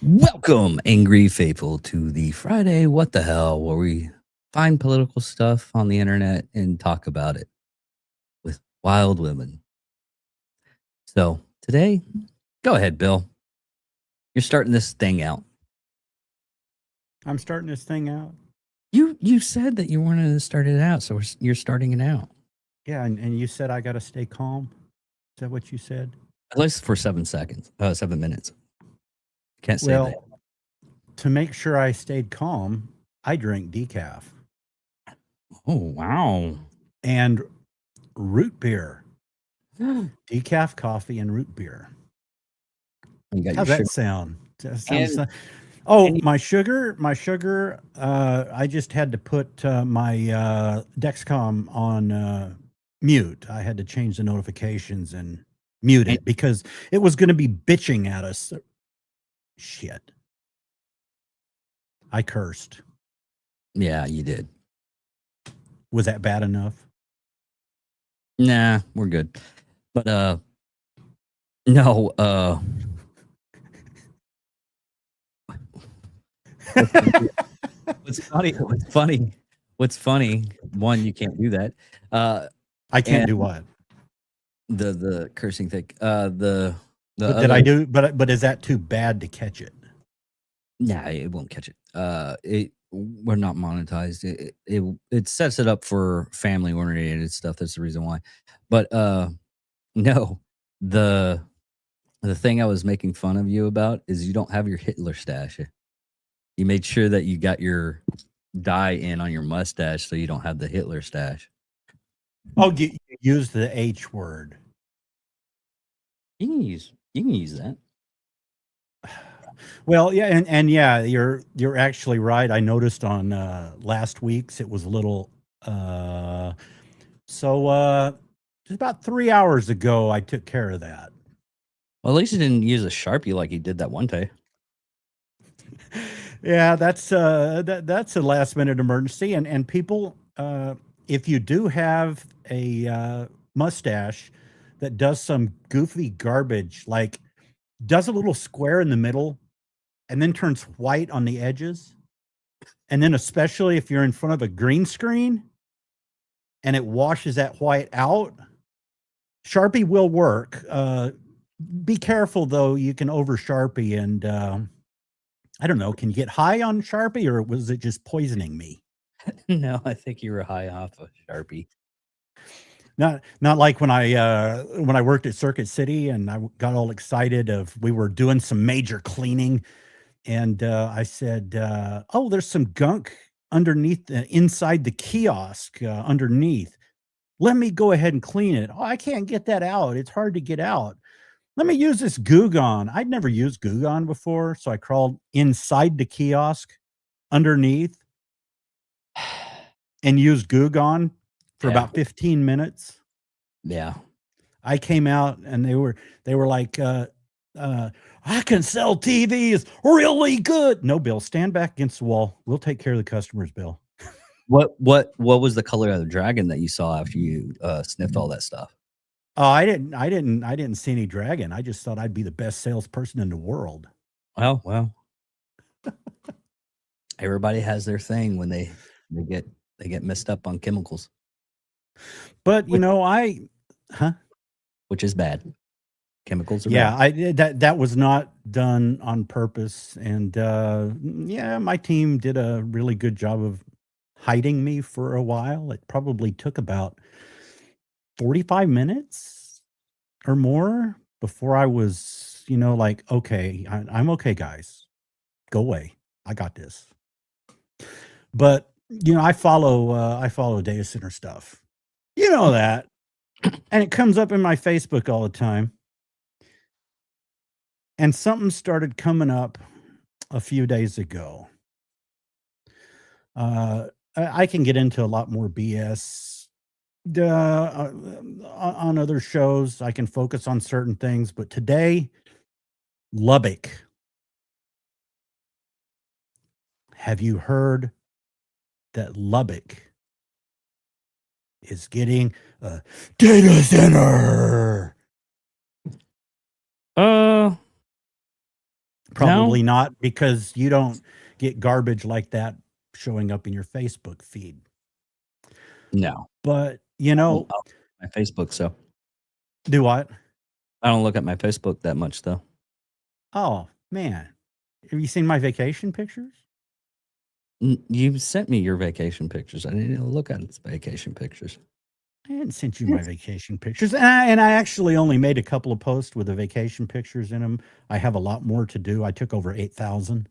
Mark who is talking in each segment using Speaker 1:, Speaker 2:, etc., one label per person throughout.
Speaker 1: Welcome, angry faithful, to the Friday What the Hell, where we find political stuff on the internet and talk about it with wild women. So today, go ahead, Bill. You're starting this thing out.
Speaker 2: I'm starting this thing out.
Speaker 1: You said that you wanted to start it out, so you're starting it out.
Speaker 2: Yeah, and you said I got to stay calm. Is that what you said?
Speaker 1: At least for 7 minutes. Can't say that.
Speaker 2: Well, to make sure I stayed calm, I drank decaf
Speaker 1: Oh, wow.
Speaker 2: and root beer. Decaf coffee and root beer.
Speaker 1: You got
Speaker 2: How's
Speaker 1: your
Speaker 2: that
Speaker 1: sugar.
Speaker 2: sound? That
Speaker 1: And,
Speaker 2: sounds. Oh,
Speaker 1: and you-
Speaker 2: my sugar. I just had to put my Dexcom on mute. I had to change the notifications and mute
Speaker 1: and
Speaker 2: it because it was going to be bitching at us. Shit. I cursed.
Speaker 1: yeah, you did.
Speaker 2: Was that bad enough?
Speaker 1: Nah, we're good. But no, what's funny, one, you can't do that.
Speaker 2: I can't
Speaker 1: And
Speaker 2: do what?
Speaker 1: the cursing thing. The
Speaker 2: But did
Speaker 1: other,
Speaker 2: I do? But is that too bad to catch it?
Speaker 1: nah, it won't catch it. We're not monetized. It sets it up for family oriented stuff. That's the reason why. But no, the thing I was making fun of you about is you don't have your Hitler stash. You made sure that you got your dye in on your mustache, so you don't have the Hitler stash.
Speaker 2: Oh, you use the H word.
Speaker 1: You can use that.
Speaker 2: Well, yeah, and yeah, you're actually right. I noticed on last week's it was a little. Just about 3 hours ago, I took care of that.
Speaker 1: Well, at least you didn't use a Sharpie like you did that one day.
Speaker 2: Yeah, that's a last minute emergency, and people, if you do have a mustache that does some goofy garbage, like does a little square in the middle and then turns white on the edges, and then especially if you're in front of a green screen and it washes that white out, Sharpie will work. Be careful though; you can over Sharpie, and I don't know. Can you get high on Sharpie, or was it just poisoning me?
Speaker 1: No, I think you were high off of Sharpie.
Speaker 2: Not like when I worked at Circuit City and I got all excited of we were doing some major cleaning, and I said, "Oh, there's some gunk underneath inside the kiosk underneath. Let me go ahead and clean it. Oh, I can't get that out. It's hard to get out. Let me use this Goo Gone." I'd never used Goo Gone before, so I crawled inside the kiosk underneath and used Goo Gone for
Speaker 1: Yeah,
Speaker 2: about 15 minutes.
Speaker 1: yeah.
Speaker 2: I came out and they were like, "I can sell TVs really good." No, Bill, stand back against the wall. We'll take care of the customers, Bill.
Speaker 1: What was the color of the dragon that you saw after you sniffed all that stuff?
Speaker 2: Oh, I didn't see any dragon. I just thought I'd be the best salesperson in the world.
Speaker 1: Well, everybody has their thing when they get messed up on chemicals,
Speaker 2: But
Speaker 1: which,
Speaker 2: huh?
Speaker 1: which is bad. Chemicals are bad.
Speaker 2: Yeah, that was not done on purpose, and yeah, my team did a really good job of hiding me for a while. It probably took about 45 minutes or more before I was, like, okay, I'm okay, guys, go away, I got this. But I follow data center stuff, that, and it comes up in my Facebook all the time. And something started coming up a few days ago. Uh, I can get into a lot more BS on other shows. I can focus on certain things, but today, Lubbock. Have you heard that Lubbock is getting a data center?
Speaker 1: Uh, No,
Speaker 2: Probably not, because you don't get garbage like that showing up in your Facebook feed.
Speaker 1: no.
Speaker 2: But,
Speaker 1: I don't my Facebook, so
Speaker 2: do what?
Speaker 1: I don't look at my Facebook that much, though.
Speaker 2: Oh, man. Have you seen my vacation pictures?
Speaker 1: You sent me your vacation pictures. I didn't even look at its vacation pictures.
Speaker 2: I hadn't sent you my vacation pictures, and I actually only made a couple of posts with the vacation pictures in them. I have a lot more to do. I took over 8,000.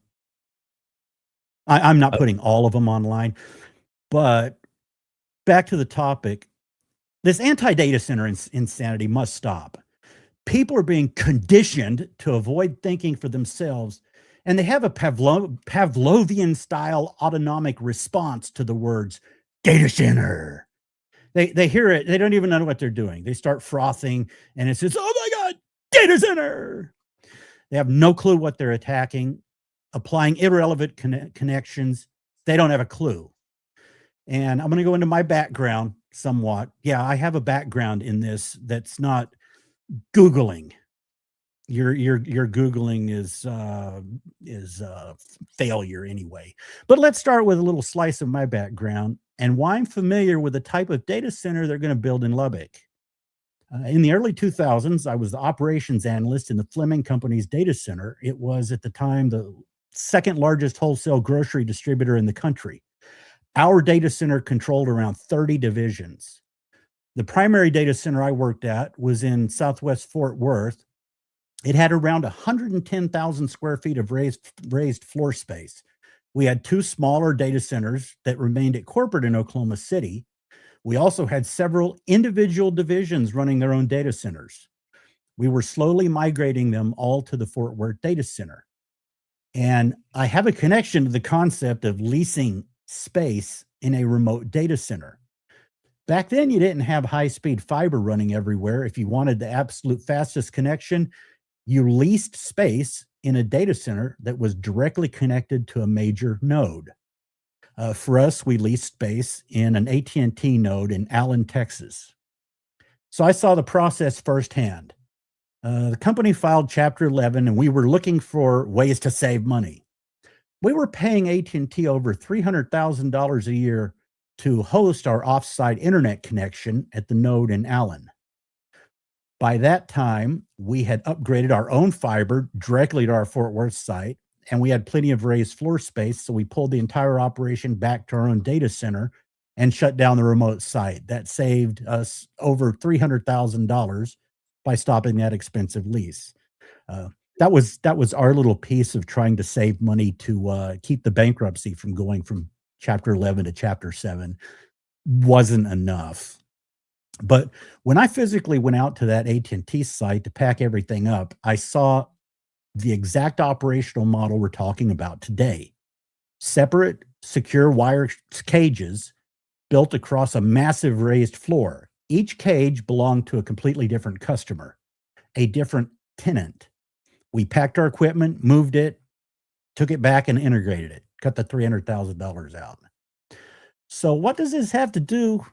Speaker 2: I'm not
Speaker 1: Oh,
Speaker 2: putting all of them online, but back to the topic. This anti-data center insanity must stop. People are being conditioned to avoid thinking for themselves, and they have a Pavlovian style autonomic response to the words data center. They hear it, they don't even know what they're doing. They start frothing, and it says, "Oh my God, data center!" They have no clue what they're attacking, applying irrelevant connections. They don't have a clue. And I'm going to go into my background somewhat. Yeah, I have a background in this that's not Googling. Your Googling is failure anyway. But let's start with a little slice of my background and why I'm familiar with the type of data center they're going to build in Lubbock. In the early 2000s, I was the operations analyst in the Fleming Company's data center. It was at the time the second largest wholesale grocery distributor in the country. Our data center controlled around 30 divisions. The primary data center I worked at was in Southwest Fort Worth. It had around 110,000 square feet of raised floor space. We had two smaller data centers that remained at corporate in Oklahoma City. We also had several individual divisions running their own data centers. We were slowly migrating them all to the Fort Worth data center. And I have a connection to the concept of leasing space in a remote data center. Back then, you didn't have high-speed fiber running everywhere. If you wanted the absolute fastest connection, you leased space in a data center that was directly connected to a major node. For us, we leased space in an AT&T node in Allen, Texas. So I saw the process firsthand. The company filed Chapter 11, and we were looking for ways to save money. We were paying AT&T over $300,000 a year to host our offsite internet connection at the node in Allen. By that time, we had upgraded our own fiber directly to our Fort Worth site, and we had plenty of raised floor space, so we pulled the entire operation back to our own data center and shut down the remote site. That saved us over $300,000 by stopping that expensive lease. Uh, that was our little piece of trying to save money to keep the bankruptcy from going from Chapter 11 to Chapter 7. Wasn't enough. But when I physically went out to that AT&T site to pack everything up, I saw the exact operational model we're talking about today. Separate, secure wire cages built across a massive raised floor. Each cage belonged to a completely different customer, a different tenant. We packed our equipment, moved it, took it back, and integrated it, cut the $300,000 out. So, what does this have to do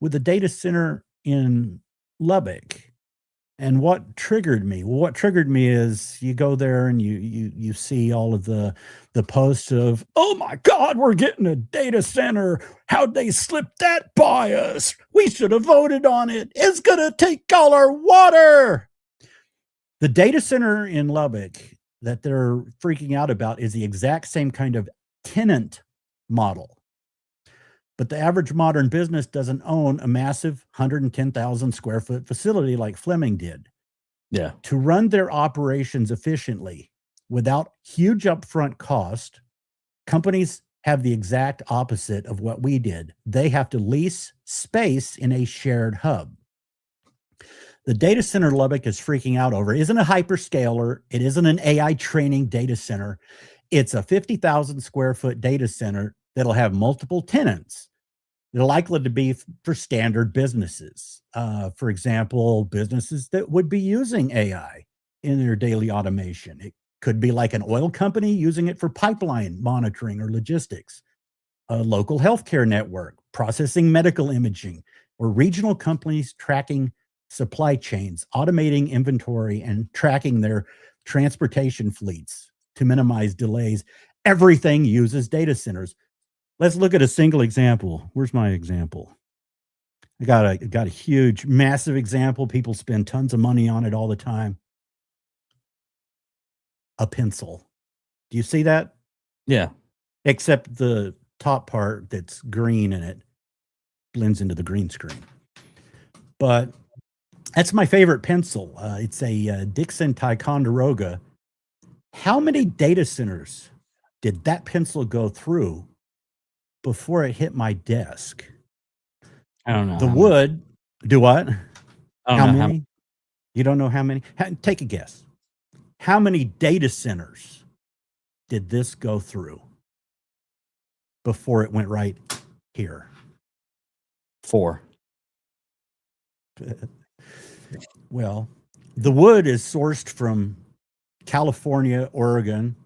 Speaker 2: with the data center in Lubbock? And what triggered me? Well, what triggered me is you go there and you see all of the posts of, oh my God, we're getting a data center. How'd they slip that by us? We should have voted on it. It's gonna take all our water. The data center in Lubbock that they're freaking out about is the exact same kind of tenant model. But the average modern business doesn't own a massive 110,000 square foot facility like Fleming did.
Speaker 1: yeah.
Speaker 2: To run their operations efficiently without huge upfront cost, companies have the exact opposite of what we did. They have to lease space in a shared hub. The data center Lubbock is freaking out over isn't a hyperscaler. It isn't an AI training data center. It's a 50,000 square foot data center that'll have multiple tenants. They're likely to be for standard businesses. For example, businesses that would be using AI in their daily automation. It could be like an oil company using it for pipeline monitoring or logistics, a local healthcare network processing medical imaging, or regional companies tracking supply chains, automating inventory, and tracking their transportation fleets. to minimize delays. Everything uses data centers. Let's look at a single example. Where's my example? I got a huge, massive example. People spend tons of money on it all the time. A pencil. Do you see that?
Speaker 1: Yeah.
Speaker 2: Except the top part that's green and it blends into the green screen. But that's my favorite pencil. It's a Dixon Ticonderoga. How many data centers did that pencil go through before it hit my desk?
Speaker 1: I don't know
Speaker 2: The
Speaker 1: how many.
Speaker 2: wood, do what?
Speaker 1: I don't
Speaker 2: How
Speaker 1: know how.
Speaker 2: many? You don't know how many? Take a guess. How many data centers did this go through before it went right here?
Speaker 1: 4.
Speaker 2: Well, the wood is sourced from California, Oregon,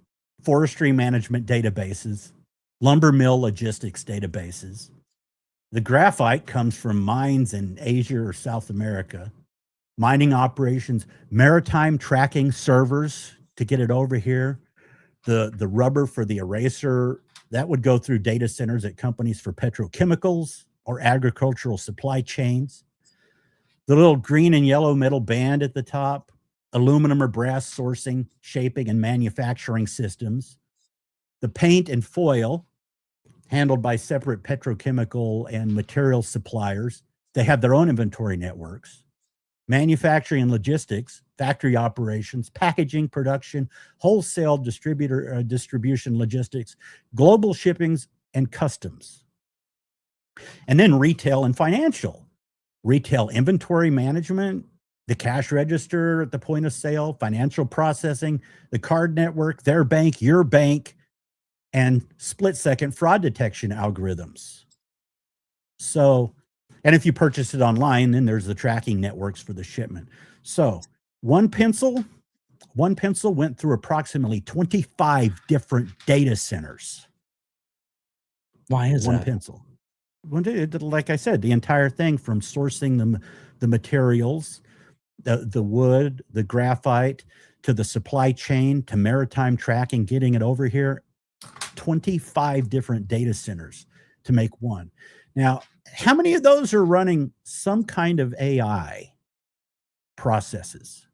Speaker 2: forestry management databases, lumber mill logistics databases. The graphite comes from mines in Asia or South America, mining operations, maritime tracking servers to get it over here. The rubber for the eraser, that would go through data centers at companies for petrochemicals or agricultural supply chains. The little green and yellow metal band at the top, aluminum or brass sourcing, shaping, and manufacturing systems. The paint and foil, handled by separate petrochemical and material suppliers. They have their own inventory networks. Manufacturing and logistics, factory operations, packaging, production, wholesale distribution, logistics, global shippings, and customs. And then retail and financial, retail inventory management, the cash register at the point of sale, financial processing, the card network, their bank, your bank, and split-second fraud detection algorithms. So, and if you purchase it online, then there's the tracking networks for the shipment. So one pencil went through approximately 25 different data centers.
Speaker 1: Why is
Speaker 2: One
Speaker 1: that?
Speaker 2: pencil. Like I said, the entire thing from sourcing the materials, the wood, the graphite, to the supply chain, to maritime tracking, getting it over here, 25 different data centers to make one. Now, how many of those are running some kind of AI processes?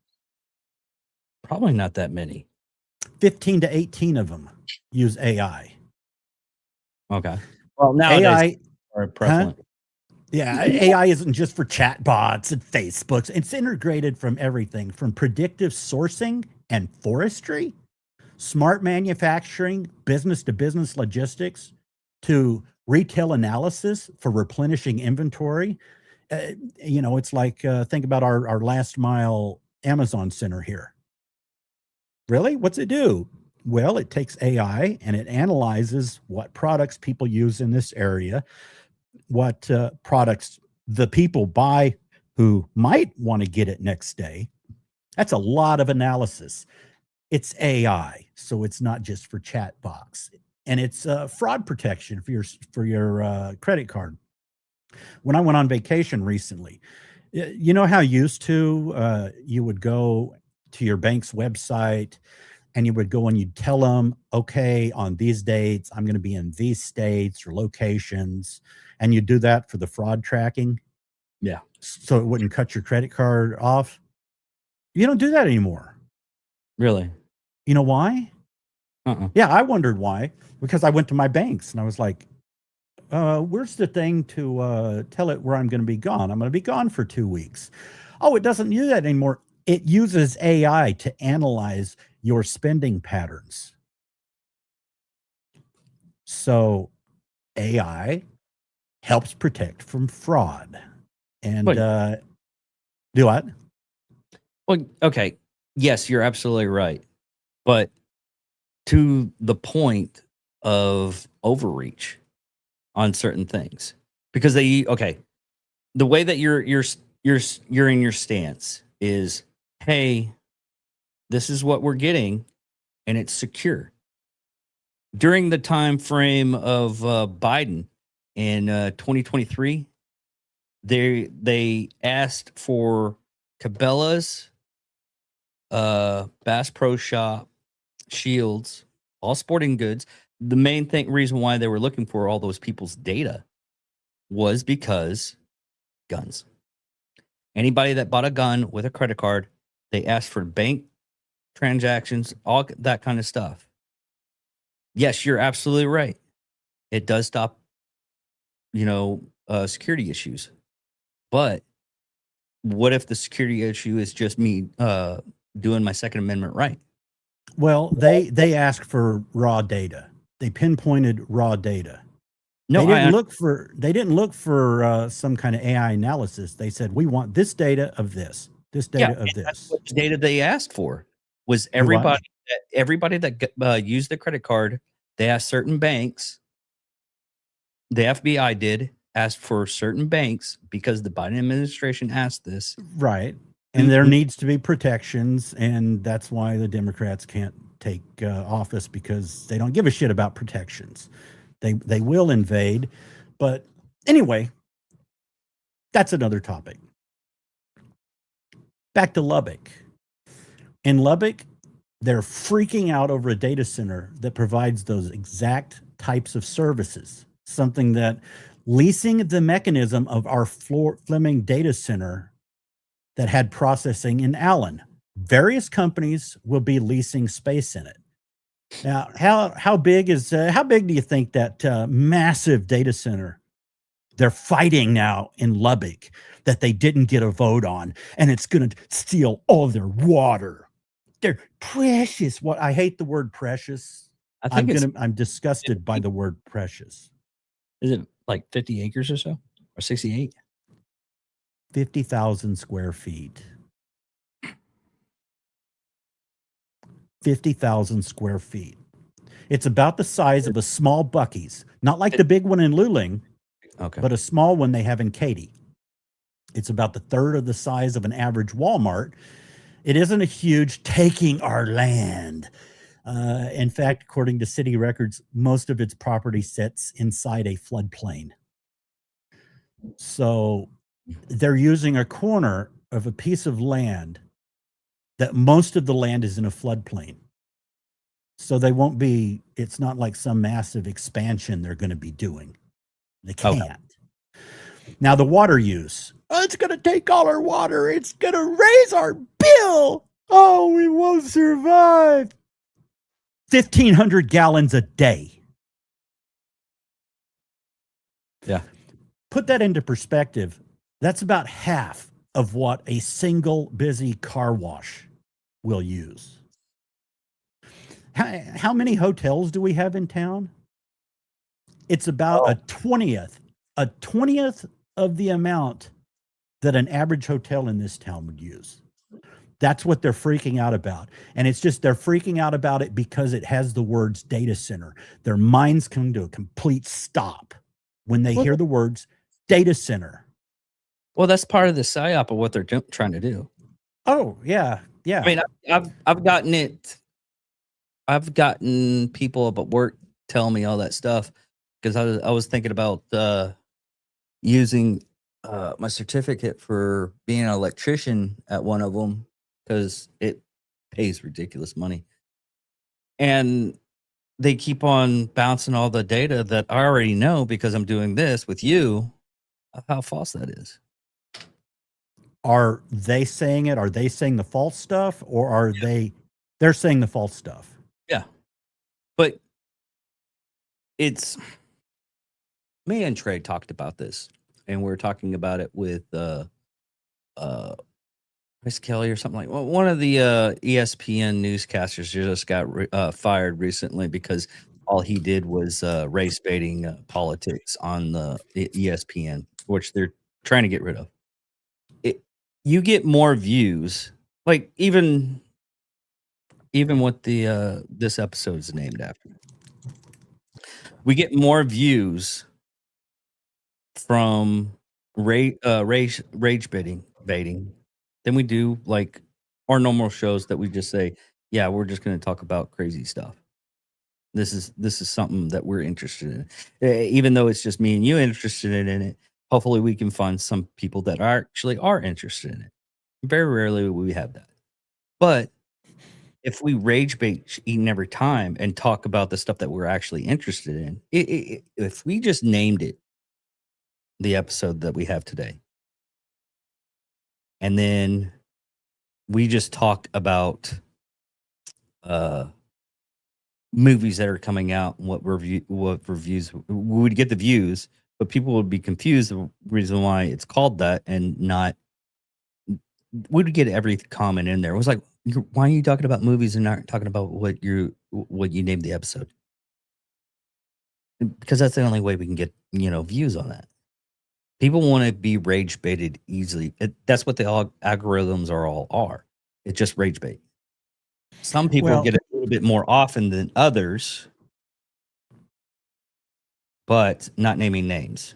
Speaker 1: Probably not that many.
Speaker 2: 15 to 18 of them use AI.
Speaker 1: Okay. Well, nowadays
Speaker 2: AI,
Speaker 1: are prevalent.
Speaker 2: yeah, AI isn't just for chat bots and Facebooks. It's integrated from everything from predictive sourcing and forestry, smart manufacturing, business to business logistics, to retail analysis for replenishing inventory. It's like think about our last mile Amazon center here. Really? What's it do? Well, it takes AI and it analyzes what products people use in this area, what products the people buy who might want to get it next day. That's a lot of analysis. It's AI, so it's not just for chat box, and it's fraud protection for your credit card. When I went on vacation recently, you know how used to you would go to your bank's website and you would go and you'd tell them, okay, on these dates, I'm going to be in these states or locations. And you do that for the fraud tracking.
Speaker 1: Yeah.
Speaker 2: So it wouldn't cut your credit card off. You don't do that anymore.
Speaker 1: Really?
Speaker 2: You know why?
Speaker 1: Uh-uh.
Speaker 2: Yeah, I wondered why. Because I went to my banks and I was like, where's the thing to tell it where I'm going to be gone? I'm going to be gone for 2 weeks. Oh, it doesn't do that anymore. It uses AI to analyze your spending patterns. So AI helps protect from fraud. And
Speaker 1: Wait.
Speaker 2: do what?
Speaker 1: Well, okay. Yes, you're absolutely right. But to the point of overreach on certain things. Because the way that you're in your stance is, hey, this is what we're getting and it's secure. During the time frame of Biden in 2023, they asked for Cabela's, Bass Pro Shop, shields, all sporting goods. The main reason why they were looking for all those people's data was because guns. Anybody that bought a gun with a credit card, they asked for bank transactions, all that kind of stuff. Yes, you're absolutely right. It does stop, security issues. But what if the security issue is just me doing my Second Amendment right?
Speaker 2: Well, they asked for raw data. They pinpointed raw data.
Speaker 1: No,
Speaker 2: They didn't look for some kind of AI analysis. They said, we want this data of this
Speaker 1: yeah,
Speaker 2: data of
Speaker 1: and that's
Speaker 2: this.
Speaker 1: what the data they asked for was
Speaker 2: Do what?
Speaker 1: everybody that used the credit card. They asked certain banks. The FBI did ask for certain banks because the Biden administration asked this.
Speaker 2: Right. And there needs to be protections, and that's why the Democrats can't take office, because they don't give a shit about protections. They will invade, but anyway, that's another topic. Back to Lubbock. In Lubbock, they're freaking out over a data center that provides those exact types of services. Something that leasing the mechanism of our Fleming data center that had processing in Allen. Various companies will be leasing space in it. Now, how big do you think that massive data center they're fighting now in Lubbock that they didn't get a vote on, and it's going to steal all their water? They're precious. What I hate the word precious.
Speaker 1: I think
Speaker 2: I'm disgusted by the word precious.
Speaker 1: Is it like 50 acres or so, or 68?
Speaker 2: 50,000 square feet. 50,000 square feet. It's about the size of a small Buc-ee's, not like the big one in Luling,
Speaker 1: Okay,
Speaker 2: but a small one they have in Katy. It's about the third of the size of an average Walmart. It isn't a huge taking our land. In fact, according to city records, most of its property sits inside a floodplain. So they're using a corner of a piece of land that most of the land is in a floodplain. So they won't be, it's not like some massive expansion they're going to be doing. They can't. Okay. Now, the water use. Oh, it's going to take all our water. It's going to raise our bill. Oh, we won't survive. 1,500 gallons a day.
Speaker 1: Yeah.
Speaker 2: Put that into perspective. That's about half of what a single busy car wash will use. How many hotels do we have in town? It's about a 20th of the amount that an average hotel in this town would use. That's what they're freaking out about. And it's just, they're freaking out about it because it has the words data center. Their minds come to a complete stop when they hear the words data center.
Speaker 1: Well, that's part of the psyop of what they're trying to do.
Speaker 2: Oh, yeah. Yeah.
Speaker 1: I mean, I've gotten it. I've gotten people up at work tell me all that stuff because I was thinking about using my certificate for being an electrician at one of them because it pays ridiculous money. And they keep on bouncing all the data that I already know because I'm doing this with you, how false that is.
Speaker 2: Are they saying it? Are they saying the false stuff, or are they're saying the false stuff?
Speaker 1: Yeah. But it's me and Trey talked about this, and we were talking about it with Chris Kelly or something like one of the ESPN newscasters just got fired recently because all he did was race baiting politics on the ESPN, which they're trying to get rid of. You get more views, like even what the this episode is named after. We get more views from rage baiting than we do like our normal shows that we just say, yeah, we're just going to talk about crazy stuff. This is something that we're interested in, even though it's just me and you interested in it. Hopefully, we can find some people that are interested in it. Very rarely we have that, but if we rage bait each and every time and talk about the stuff that we're actually interested in, if we just named it the episode that we have today, and then we just talk about uh movies that are coming out and what reviews we would get the views, but people would be confused the reason why it's called that and not we'd get every comment in there. It was like, why are you talking about movies and not talking about what you named the episode? Because that's the only way we can get, views on that. People want to be rage baited easily. That's what the algorithms are. It's just rage bait. Some people
Speaker 2: Well,
Speaker 1: get it a little bit more often than others, but not naming names.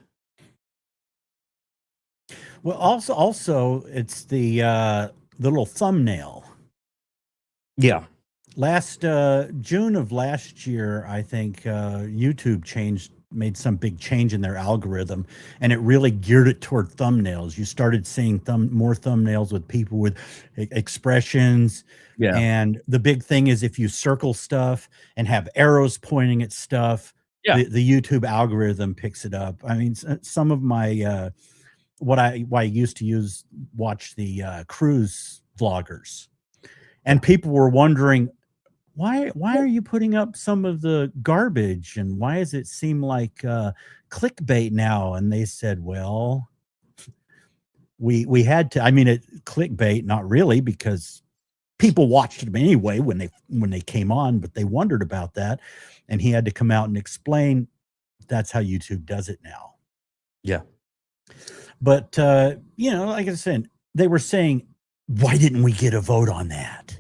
Speaker 2: well, also, it's the little thumbnail.
Speaker 1: Yeah.
Speaker 2: Last June of last year, I think YouTube made some big change in their algorithm, and it really geared it toward thumbnails. You started seeing more thumbnails with people with expressions,
Speaker 1: Yeah.
Speaker 2: and the big thing is if you circle stuff and have arrows pointing at stuff,
Speaker 1: Yeah.
Speaker 2: the YouTube algorithm picks it up. I mean, some of my why I used to watch the cruise vloggers,
Speaker 1: Yeah.
Speaker 2: and people were wondering why are you putting up some of the garbage, and why does it seem like clickbait now? And they said, well, we had to. I mean, clickbait, not really, because people watched them anyway when they came on, but they wondered about that, and he had to come out and explain that's how YouTube does it now.
Speaker 1: Yeah.
Speaker 2: But like I said, they were saying, why didn't we get a vote on that,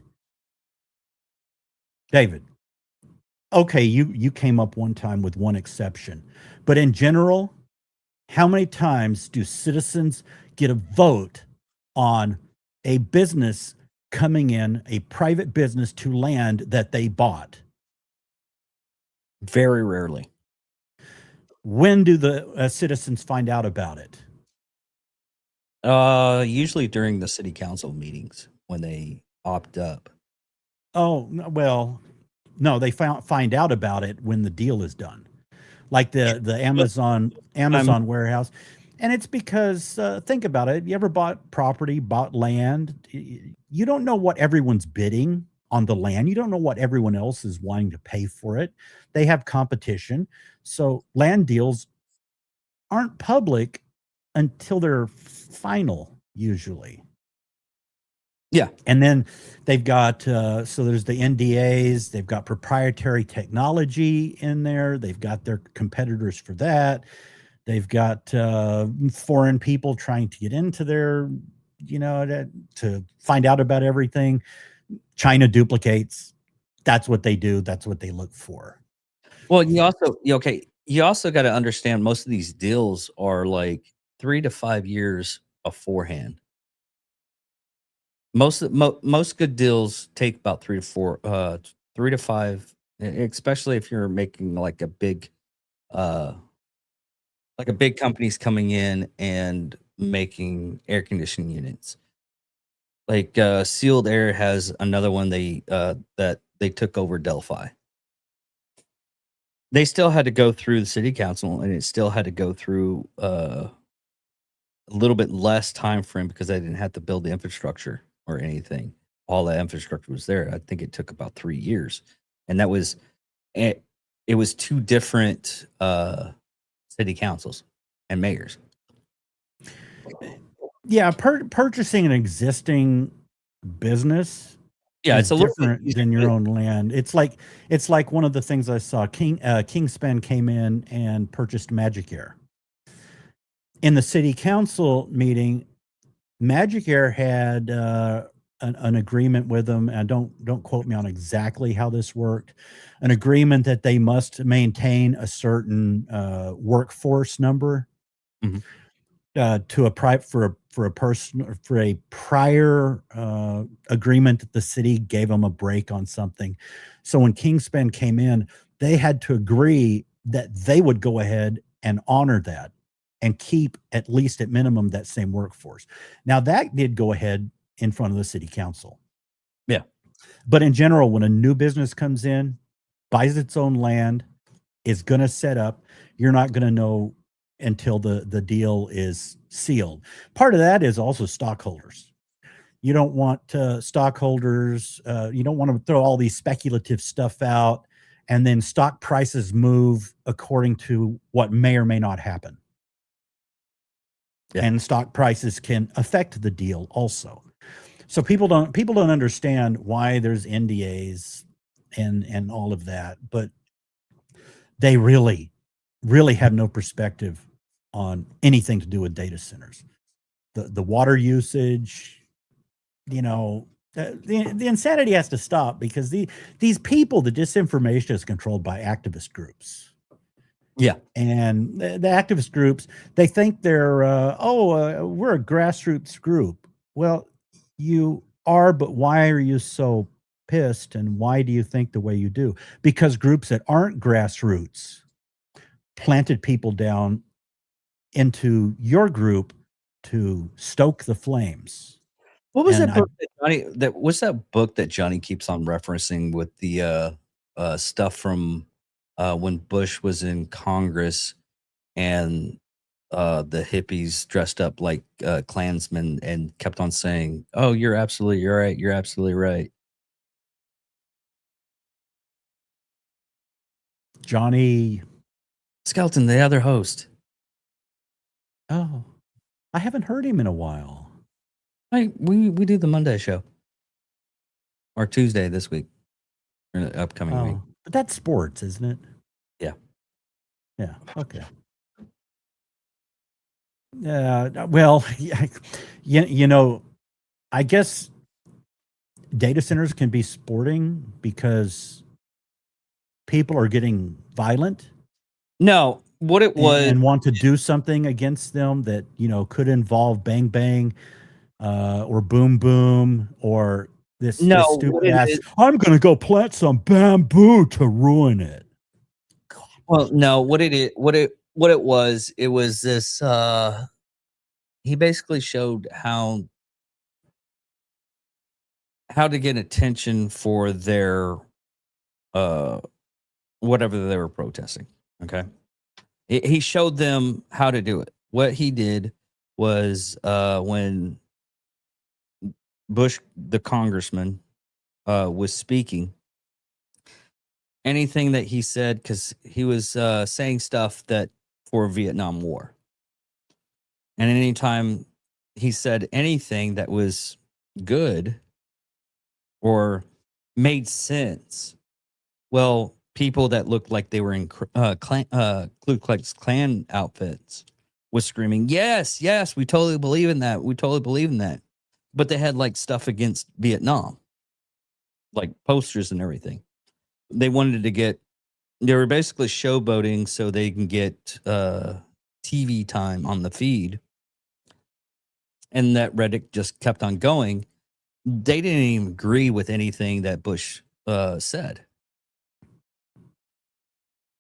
Speaker 2: David? Okay, you came up one time with one exception, but in general, how many times do citizens get a vote on a business coming in, a private business, to land that they bought?
Speaker 1: Very rarely.
Speaker 2: When do the citizens find out about it?
Speaker 1: Usually during the city council meetings when they opt up.
Speaker 2: Oh, well, no, they find out about it when the deal is done, like the
Speaker 1: I'm
Speaker 2: Amazon warehouse. And it's because think about it. You ever bought property, bought land? You don't know what everyone's bidding on the land. You don't know what everyone else is wanting to pay for it. They have competition. So land deals aren't public until they're final, usually.
Speaker 1: Yeah.
Speaker 2: And then they've got so there's the NDAs, they've got proprietary technology in there, they've got their competitors for that. They've got foreign people trying to get into there, to find out about everything. China duplicates. That's what they do. That's what they look for.
Speaker 1: Well, you also got to understand most of these deals are like 3 to 5 years beforehand. Most good deals take about 3 to 4 3 to 5, especially if you're making uh like a big company's coming in and making air conditioning units. Like Sealed Air has another one that they took over Delphi. They still had to go through the city council, and it still had to go through a little bit less time frame because they didn't have to build the infrastructure or anything. All that infrastructure was there. I think it took about 3 years, and that was it. It was 2 different city councils and mayors.
Speaker 2: Yeah, purchasing an existing business
Speaker 1: Yeah,
Speaker 2: is
Speaker 1: it's a little bit
Speaker 2: different
Speaker 1: easier.
Speaker 2: than your own land. It's like one of the things I saw. Kingspan came in and purchased Magic Air. In the city council meeting, Magic Air had an agreement with them, and don't quote me on exactly how this worked. An agreement that they must maintain a certain workforce number
Speaker 1: Mhm.
Speaker 2: to a for a person for a prior agreement that the city gave them a break on something. So when Kingspan came in, they had to agree that they would go ahead and honor that and keep at least at minimum that same workforce. Now that did go ahead in front of the city council.
Speaker 1: Yeah.
Speaker 2: But in general, when a new business comes in, buys its own land, is going to set up, you're not going to know until the deal is sealed. Part of that is also stockholders. You don't want stockholders, you don't want to throw all these speculative stuff out and then stock prices move according to what may or may not happen.
Speaker 1: Yeah.
Speaker 2: And stock prices can affect the deal also. So people don't understand why there's NDAs and all of that, but they really have no perspective on anything to do with data centers. The water usage, the insanity has to stop because these people, the disinformation is controlled by activist groups.
Speaker 1: Yeah.
Speaker 2: And the activist groups, they think they're, we're a grassroots group. Well, you are, but why are you so pissed? And why do you think the way you do? Because groups that aren't grassroots planted people down into your group to stoke the flames.
Speaker 1: What was
Speaker 2: And
Speaker 1: that book that Johnny what's that book that Johnny keeps on referencing with the stuff from when Bush was in Congress and the hippies dressed up like Klansmen and kept on saying, "Oh, you're right. You're absolutely right."
Speaker 2: Johnny,
Speaker 1: Skelton, the other host.
Speaker 2: oh, I haven't heard him in a while.
Speaker 1: We do the Monday show or Tuesday this week or the upcoming week.
Speaker 2: Oh, but that's sports, isn't it?
Speaker 1: Yeah.
Speaker 2: Yeah. Okay. Well, I guess data centers can be sporting because people are getting violent
Speaker 1: No, what it was.
Speaker 2: and want to do something against them that could involve bang bang or boom boom or this
Speaker 1: No, what
Speaker 2: stupid
Speaker 1: it
Speaker 2: ass.
Speaker 1: is.
Speaker 2: I'm gonna go plant some bamboo to ruin it.
Speaker 1: Well, no, what it was. It was this. He basically showed how to get attention for their uh whatever they were protesting. Okay. He showed them how to do it. What he did was when Bush, the congressman, was speaking, anything that he said, because he was saying stuff that for Vietnam War. And anytime he said anything that was good or made sense, well, people that looked like they were in Ku Klux Klan outfits was screaming, "Yes, yes, we totally believe in that. We totally believe in that." But they had like stuff against Vietnam, like posters and everything. They wanted to get, they were basically showboating so they can get TV time on the feed. And that Reddit just kept on going. They didn't even agree with anything that Bush said.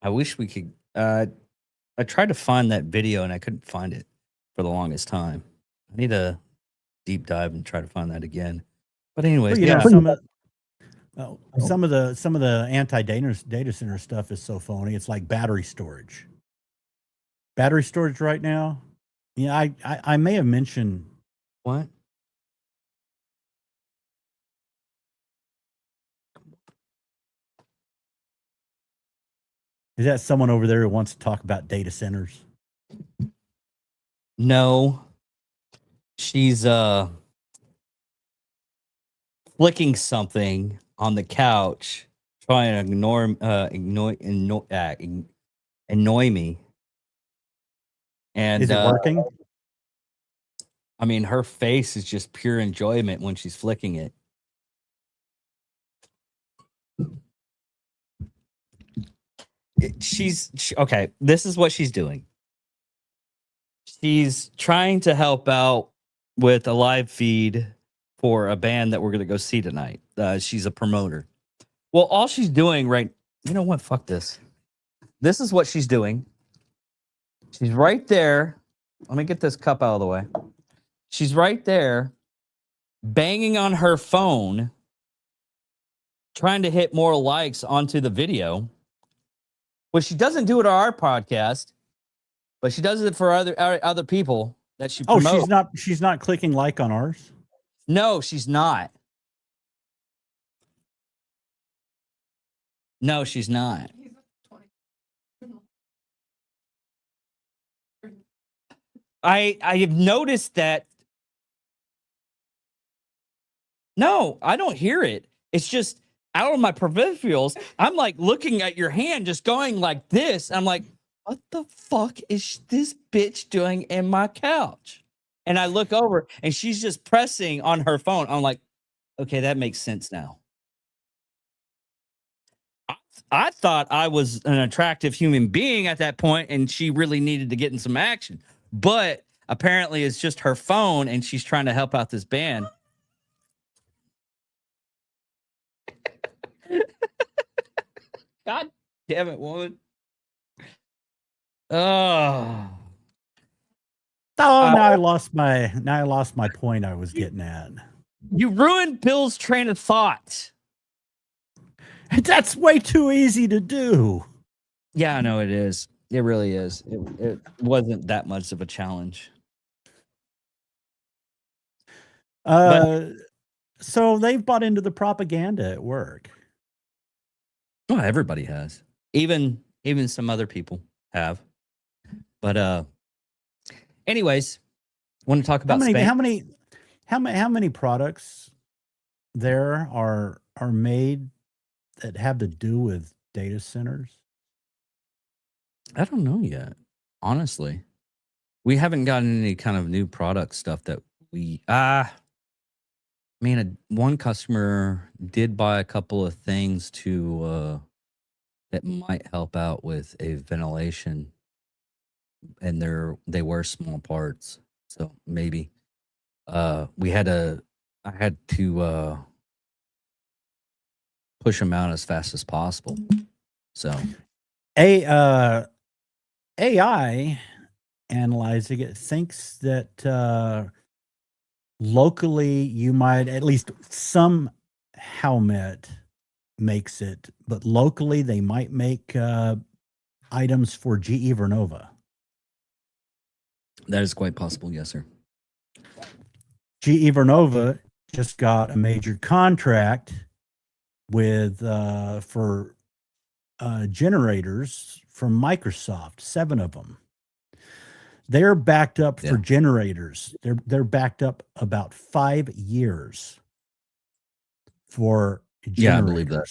Speaker 1: I wish we could. I tried to find that video and I couldn't find it for the longest time. I need to deep dive and try to find that again. But anyways,
Speaker 2: Well,
Speaker 1: yeah.
Speaker 2: some of the anti data center stuff is so phony. It's like battery storage. Battery storage right now. Yeah, I may have mentioned.
Speaker 1: What?
Speaker 2: Is that someone over there who wants to talk about data centers?
Speaker 1: No. She's flicking something on the couch, trying to annoy me. And
Speaker 2: Is it working?
Speaker 1: I mean, her face is just pure enjoyment when she's flicking it. Okay. This is what she's doing. She's trying to help out with a live feed for a band that we're going to go see tonight. She's a promoter. Well, all she's doing you know what? Fuck this. This is what she's doing. She's right there. Let me get this cup out of the way. She's right there banging on her phone trying to hit more likes onto the video, which she doesn't do it on our podcast, but she does it for other people that she
Speaker 2: Oh,
Speaker 1: promotes.
Speaker 2: she's not clicking like on ours.
Speaker 1: No, she's not. No, she's not. I have noticed that. No, I don't hear it. It's just out of my peripherals. I'm like looking at your hand, just going like this. I'm like, what the fuck is this bitch doing in my couch? And I look over and she's just pressing on her phone. I'm like, okay, that makes sense now. I thought I was an attractive human being at that point and she really needed to get in some action. But apparently it's just her phone and she's trying to help out this band. God damn it, woman. Oh.
Speaker 2: Oh, now I lost my point I was getting at.
Speaker 1: You ruined Bill's train of thought.
Speaker 2: That's way too easy to do.
Speaker 1: Yeah, I know it is. It really is. It wasn't that much of a challenge.
Speaker 2: So they've bought into the propaganda at work.
Speaker 1: Well, everybody has. Even some other people have. But anyways, want to talk about Spain?
Speaker 2: How many products there are made that have to do with data centers?
Speaker 1: I don't know yet. Honestly, we haven't gotten any kind of new product stuff that we one customer did buy a couple of things to that might help out with a ventilation, and they were small parts, so maybe I had to push them out as fast as possible. So
Speaker 2: AI analyzing it thinks that locally you might, at least some helmet makes it, but locally they might make items for GE Vernova.
Speaker 1: that is quite possible. Yes, sir.
Speaker 2: GE Vernova just got a major contract with for generators from Microsoft, 7 of them. They're backed up for generators. They're backed up about 5 years for generators.
Speaker 1: Yeah, I believe that.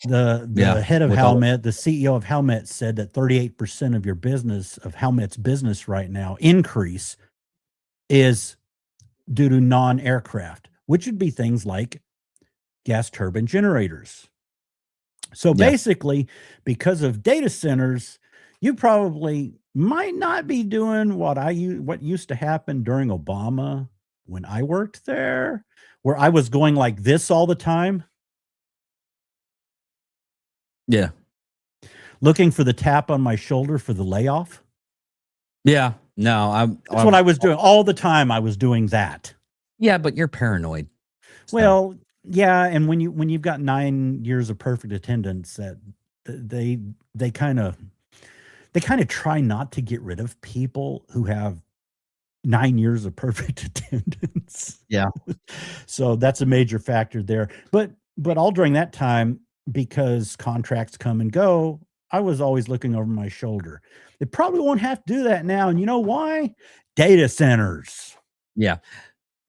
Speaker 2: The head of Helmet, the CEO of Helmet, said that 38% of your business, of Helmet's business right now, increase is due to non-aircraft, which would be things like gas turbine generators. So basically, because of data centers, you probably might not be doing what used to happen during Obama when I worked there, where I was going like this all the time.
Speaker 1: Yeah.
Speaker 2: Looking for the tap on my shoulder for the layoff.
Speaker 1: Yeah. No,
Speaker 2: that's what I was doing all the time. I was doing that.
Speaker 1: Yeah, but you're paranoid.
Speaker 2: So. Well, yeah, and when you've got 9 years of perfect attendance, that they kind of try not to get rid of people who have 9 years of perfect attendance.
Speaker 1: Yeah.
Speaker 2: So that's a major factor there. But all during that time, because contracts come and go, I was always looking over my shoulder. They probably won't have to do that now. And you know why? Data centers.
Speaker 1: Yeah.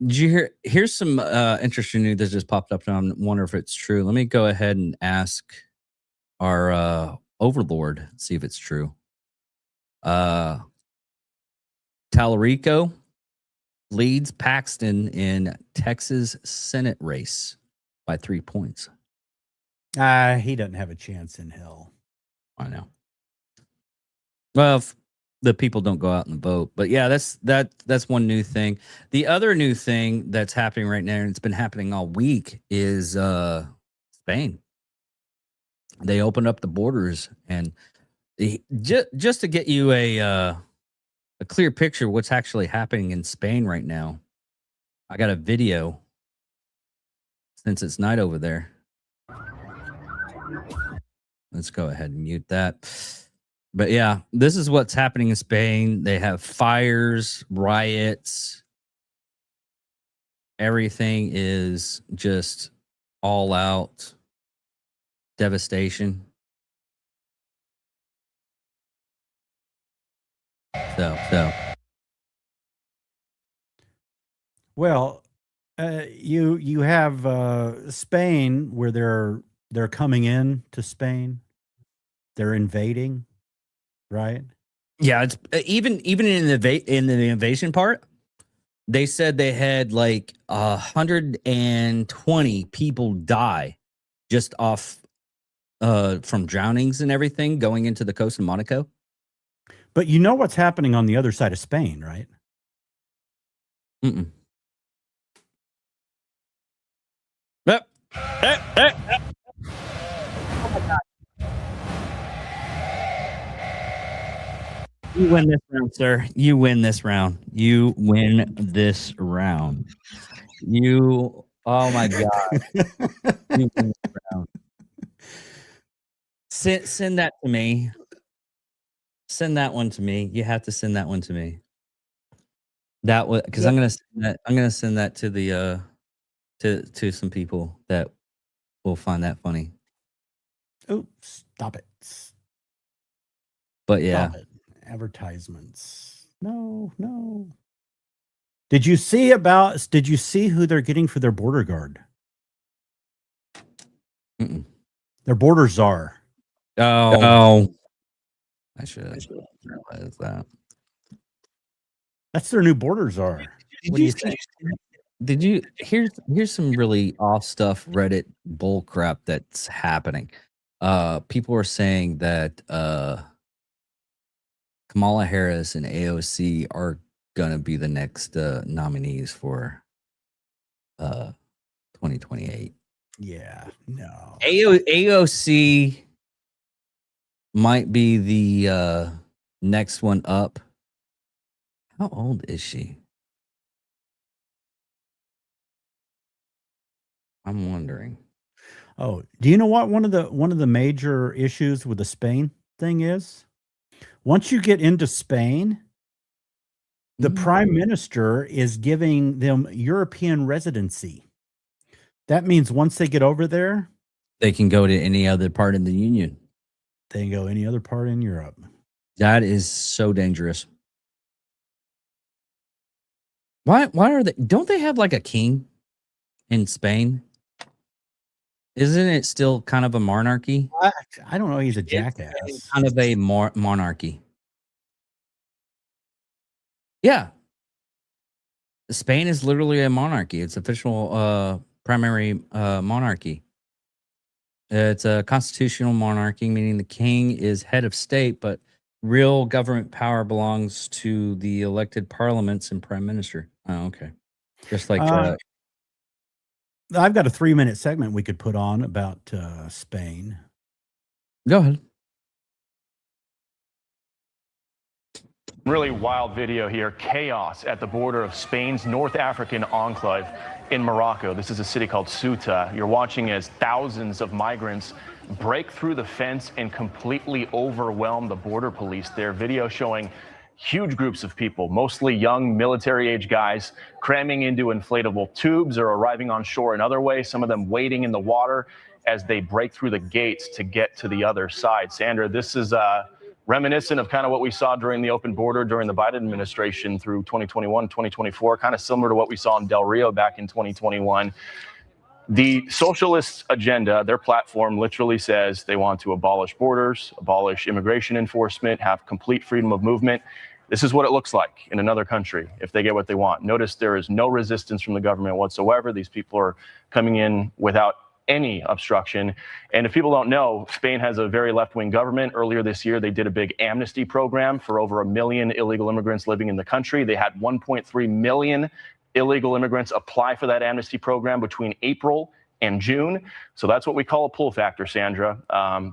Speaker 1: Did you hear? Here's some interesting news that just popped up, and I wonder if it's true. Let me go ahead and ask our overlord, see if it's true. Tallarico leads Paxton in Texas Senate race by 3 points.
Speaker 2: He doesn't have a chance in hell.
Speaker 1: I know. Well, the people don't go out and vote, but yeah, that's one new thing. The other new thing that's happening right now, and it's been happening all week, is Spain. They opened up the borders, and just to get you a clear picture of what's actually happening in Spain right now, I got a video since it's night over there. Let's go ahead and mute that. But yeah, this is what's happening in Spain. They have fires, riots. Everything is just all out devastation. So.
Speaker 2: Well, you have Spain where they're coming in to Spain. They're invading, right?
Speaker 1: Yeah, it's even in the invasion part. They said they had like 120 people die just off from drownings and everything going into the coast of Monaco.
Speaker 2: But you know what's happening on the other side of Spain, right?
Speaker 1: Mm-mm. You win this round, sir. You win this round. You win this round. You, oh my God. You win this round. Send that to me. Send that one to me. You have to send that one to me. That was because I'm gonna send that to the to some people that will find that funny.
Speaker 2: Oh, stop it.
Speaker 1: But yeah.
Speaker 2: Stop it. Advertisements. No. Did you see who they're getting for their border guard?
Speaker 1: Mm-mm.
Speaker 2: Their border czar.
Speaker 1: Oh. I should realize that.
Speaker 2: That's their new border czar. What do you think?
Speaker 1: Did you here's some really off stuff Reddit bull crap that's happening. People are saying that Kamala Harris and AOC are gonna be the next nominees for 2028.
Speaker 2: Yeah, no.
Speaker 1: AOC might be the next one up. How old is she? I'm wondering.
Speaker 2: Oh, do you know what one of the major issues with the Spain thing is? Once you get into Spain, the prime minister is giving them European residency. That means once they get over there,
Speaker 1: they can go to any other part in the union.
Speaker 2: They can go any other part in Europe.
Speaker 1: That is so dangerous. Why are they? Don't they have like a king in Spain? Isn't it still kind of a monarchy?
Speaker 2: I don't know. He's a jackass.
Speaker 1: It's kind of a monarchy. Yeah. Spain is literally a monarchy. It's official primary monarchy. It's a constitutional monarchy, meaning the king is head of state, but real government power belongs to the elected parliaments and prime minister. Oh, okay. Just like
Speaker 2: I've got a 3-minute segment we could put on about Spain.
Speaker 1: Go ahead.
Speaker 3: Really wild video here. Chaos at the border of Spain's North African enclave in Morocco. This is a city called Ceuta. You're watching as thousands of migrants break through the fence and completely overwhelm the border police. Their video showing huge groups of people, mostly young military-age guys, cramming into inflatable tubes or arriving on shore another way, some of them wading in the water as they break through the gates to get to the other side. Sandra, this is reminiscent of kind of what we saw during the open border during the Biden administration through 2021, 2024, kind of similar to what we saw in Del Rio back in 2021. The socialist agenda, their platform literally says they want to abolish borders, abolish immigration enforcement, have complete freedom of movement. This is what it looks like in another country if they get what they want. Notice there is no resistance from the government whatsoever. These people are coming in without any obstruction. And if people don't know, Spain has a very left-wing government. Earlier this year, they did a big amnesty program for over 1 million illegal immigrants living in the country. They had 1.3 million illegal immigrants apply for that amnesty program between April and June. So that's what we call a pull factor, Sandra.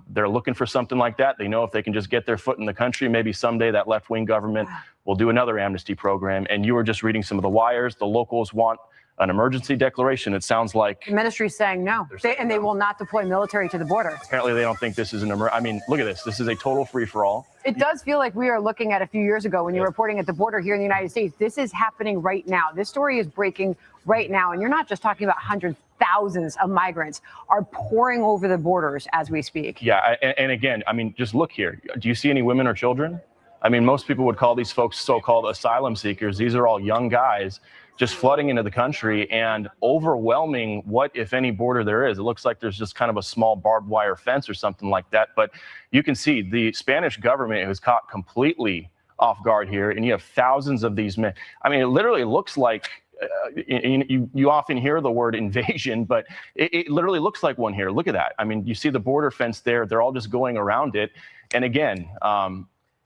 Speaker 3: They're looking for something like that. They know if they can just get their foot in the country, maybe someday that left-wing government will do another amnesty program. And you were just reading some of the wires. The locals want an emergency declaration. It sounds like
Speaker 4: the ministry's saying no, they will not deploy military to the border.
Speaker 3: Apparently, they don't think this is an emergency. I mean, look at this. This is a total free-for-all.
Speaker 4: It does feel like we are looking at a few years ago when you were reporting at the border here in the United States. This is happening right now. This story is breaking right now. And you're not just talking about hundreds, thousands of migrants are pouring over the borders as we speak.
Speaker 3: Yeah, and again, I mean, just look here. Do you see any women or children? I mean, most people would call these folks so-called asylum seekers. These are all young guys just flooding into the country and overwhelming what, if any, border there is. It looks like there's just kind of a small barbed wire fence or something like that. But you can see the Spanish government was caught completely off guard here, and you have thousands of these men. I mean, it literally looks like you often hear the word invasion, but it literally looks like one here. Look at that. I mean, you see the border fence there. They're all just going around it. And again,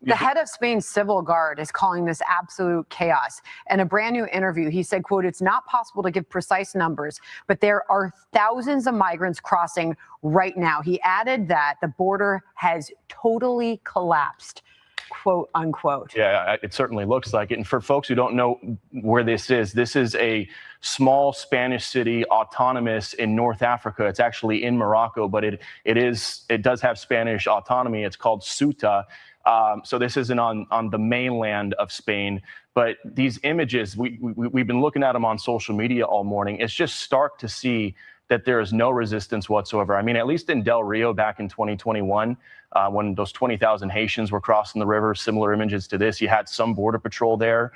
Speaker 4: the head of Spain's civil guard is calling this absolute chaos. In a brand new interview, he said, quote, "It's not possible to give precise numbers, but there are thousands of migrants crossing right now." He added that the border has totally collapsed, quote unquote.
Speaker 3: Yeah, it certainly looks like it. And for folks who don't know where this is a small Spanish city, autonomous in North Africa. It's actually in Morocco, but it does have Spanish autonomy. It's called Ceuta. So this isn't on the mainland of Spain, but these images, we've been looking at them on social media all morning. It's just stark to see that there is no resistance whatsoever. I mean, at least in Del Rio back in 2021, when those 20,000 Haitians were crossing the river, similar images to this, you had some border patrol there.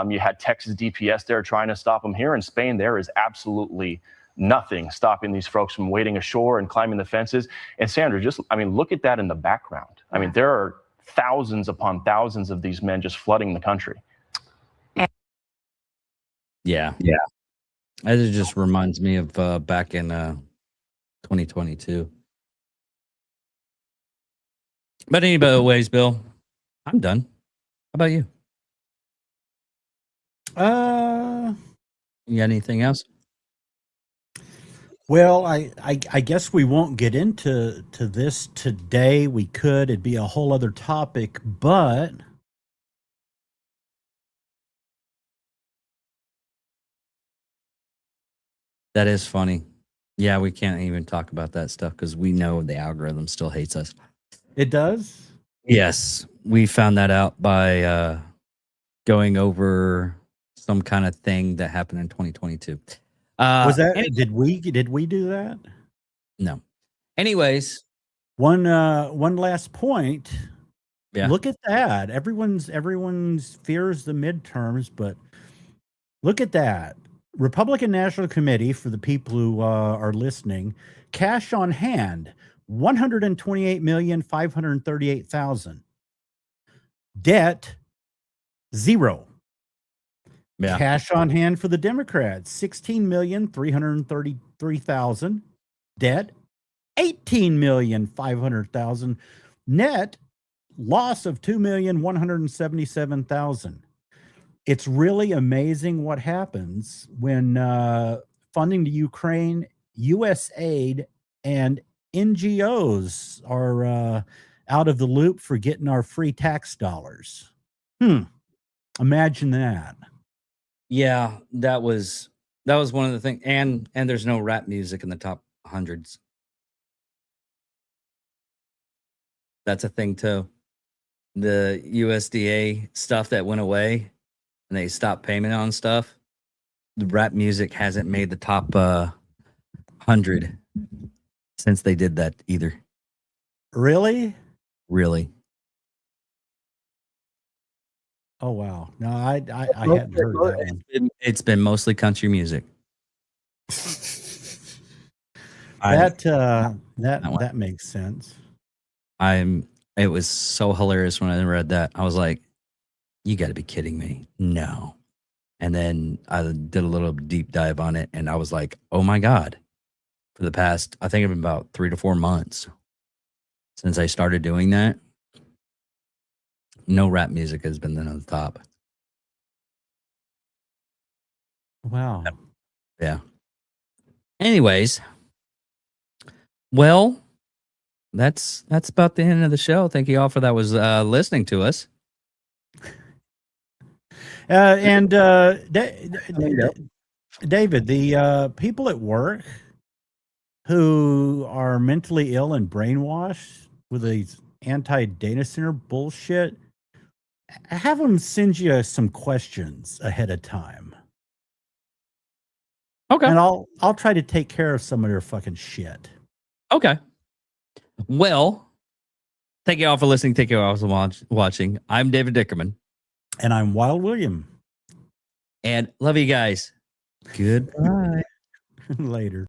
Speaker 3: You had Texas DPS there trying to stop them. Here in Spain, there is absolutely nothing stopping these folks from wading ashore and climbing the fences. And Sandra, look at that in the background. I mean, there are thousands upon thousands of these men just flooding the country.
Speaker 1: Yeah. It just reminds me of back in 2022. But anyways, Bill, I'm done. How about you? You got anything else?
Speaker 2: Well, I guess we won't get into this today. We could. It'd be a whole other topic, but
Speaker 1: That is funny. Yeah, we can't even talk about that stuff because we know the algorithm still hates us.
Speaker 2: it does.
Speaker 1: Yes, we found that out by going over some kind of thing that happened in 2022.
Speaker 2: Was that
Speaker 1: any-
Speaker 2: did we do that?
Speaker 1: No. Anyways,
Speaker 2: One last point.
Speaker 1: yeah.
Speaker 2: Look at that. Everyone's fears the midterms, but look at that. Republican National Committee, for the people who are listening, cash on hand, 128,538,000. Debt, zero.
Speaker 1: Yeah.
Speaker 2: Cash on hand for the Democrats, 16,333,000. Debt, 18,500,000. Net loss of 2,177,000. It's really amazing what happens when funding to Ukraine, U.S. aid, and NGOs are out of the loop for getting our free tax dollars. Imagine that.
Speaker 1: Yeah, that was one of the things. And there's no rap music in the top hundreds. That's a thing too. The USDA stuff that went away and they stopped payment on stuff. The rap music hasn't made the top 100 since they did that either.
Speaker 2: Really?
Speaker 1: Really.
Speaker 2: Oh wow! No, I hadn't heard that one.
Speaker 1: It's been mostly country music.
Speaker 2: That makes sense.
Speaker 1: It was so hilarious when I read that. I was like, you got to be kidding me. No. And then I did a little deep dive on it and I was like, oh my God. For the past, I think it's been about 3 to 4 months since I started doing that. No rap music has been on the top.
Speaker 2: Wow.
Speaker 1: Yeah. Anyways, well, that's about the end of the show. Thank you all for that was listening to us.
Speaker 2: David, the people at work who are mentally ill and brainwashed with these anti-data center bullshit, have them send you some questions ahead of time.
Speaker 1: Okay.
Speaker 2: And I'll try to take care of some of their fucking shit.
Speaker 1: Okay. Well, thank you all for listening. Thank you all for watching. I'm David Dickerman.
Speaker 2: And I'm Wild William.
Speaker 1: And love you guys. Goodbye.
Speaker 2: Later.